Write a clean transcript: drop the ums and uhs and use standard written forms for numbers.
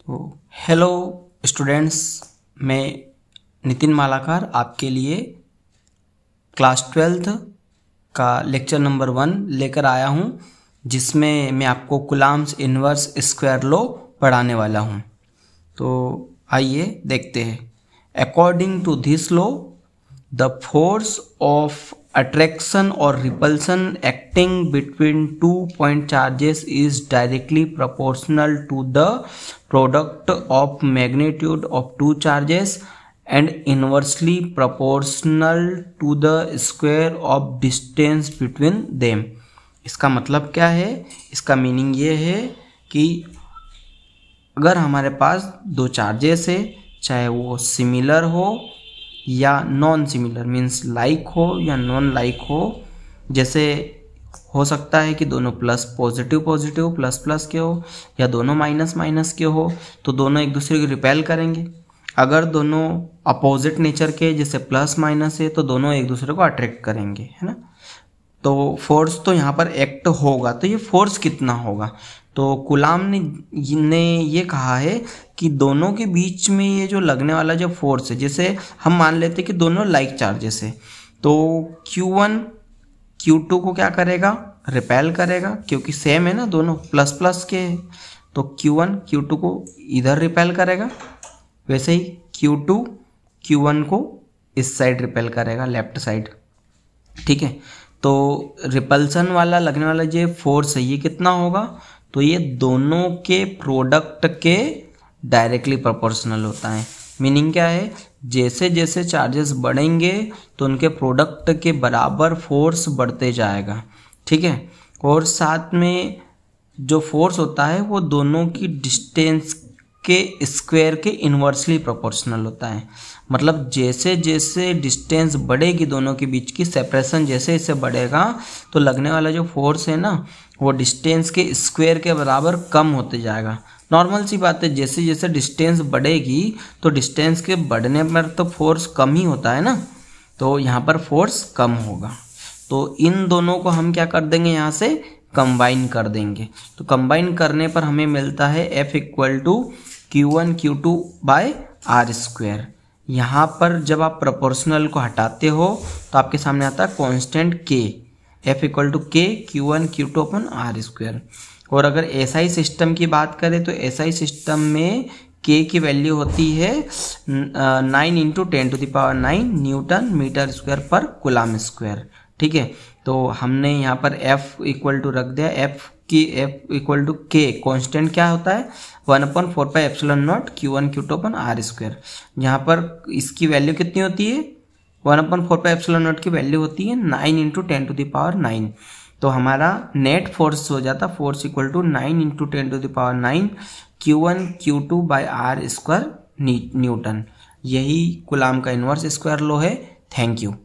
Hello students, मैं नितिन मालाकार आपके लिए क्लास 12th का लेक्चर नंबर 1 लेकर आया हूं, जिसमें मैं आपको कुलाम्स इन्वर्स स्क्वायर लॉ पढ़ाने वाला हूं। तो आइए देखते हैं। According to this law, the force of attraction or repulsion acting between 2 point charges is directly proportional to the product of magnitude of two charges and inversely proportional to the square of distance between them। इसका मतलब क्या है? इसका meaning ये है कि अगर हमारे पास दो चार्जेस है, चाहे वो सिमिलर हो या नॉन सिमिलर, मीन्स लाइक हो या नॉन लाइक हो, जैसे हो सकता है कि दोनों plus positive positive plus plus के हो या दोनों माइनस माइनस के हो, तो दोनों एक दूसरे को रिपेल करेंगे। अगर दोनों अपोजिट नेचर के, जैसे प्लस माइनस है, तो दोनों एक दूसरे को अट्रैक्ट करेंगे, है ना। तो फोर्स तो यहाँ पर एक्ट होगा, तो ये फोर्स कितना होगा? तो कुलाम ने ये कहा है कि दोनों के बीच में ये जो लगने वाला जो फोर्स है, जैसे हम मान लेते हैं कि दोनों लाइक चार्जेस है, तो Q1 Q2 को क्या करेगा? रिपेल करेगा, क्योंकि सेम है ना, दोनों प्लस प्लस के है। तो Q1 Q2 को इधर रिपेल करेगा, वैसे ही Q2 Q1 को इस साइड रिपेल करेगा, लेफ्ट साइड। ठीक है, तो रिपल्सन वाला लगने वाला जो फोर्स है, ये कितना होगा? तो ये दोनों के प्रोडक्ट के डायरेक्टली प्रोपोर्शनल होता है। मीनिंग क्या है? जैसे जैसे चार्जेस बढ़ेंगे तो उनके प्रोडक्ट के बराबर फोर्स बढ़ते जाएगा। ठीक है, और साथ में जो फोर्स होता है वो दोनों की डिस्टेंस के स्क्वायर के इन्वर्सली प्रोपोर्शनल होता है। मतलब जैसे जैसे डिस्टेंस बढ़ेगी दोनों के बीच की, सेपरेशन जैसे जैसे बढ़ेगा, तो लगने वाला जो फोर्स है ना, वो डिस्टेंस के स्क्वायर के बराबर कम होते जाएगा। नॉर्मल सी बात है, जैसे जैसे डिस्टेंस बढ़ेगी तो डिस्टेंस के बढ़ने पर तो फोर्स कम ही होता है ना, तो यहाँ पर फोर्स कम होगा। तो इन दोनों को हम क्या कर देंगे? यहाँ से कंबाइन कर देंगे। तो कंबाइन करने पर हमें मिलता है F = Q1 Q2 by r square. यहाँ पर जब आप प्रोपोर्शनल को हटाते हो तो आपके सामने आता है constant K, F = K Q1 Q2 upon r square. और अगर SI सिस्टम की बात करें तो SI सिस्टम में K की वैल्यू होती है 9 × 10⁹ न्यूटन मीटर स्क्वायर पर कूलम स्क्वायर। ठीक है, तो हमने यहाँ पर F = रख दिया, F = K कांस्टेंट क्या होता है? 1/4πε0 Q1 Q2 upon r square. यहाँ पर इसकी वैल्यू कितनी होती है? 1/4πε0 की वैल्यू होती है 9 × 10⁹। तो हमारा नेट फोर्स हो जाता force = 9 × 10⁹ Q1 Q2 by r square newton. यही कूलम का इन्वर्स स्क्वायर लॉ है। Thank you.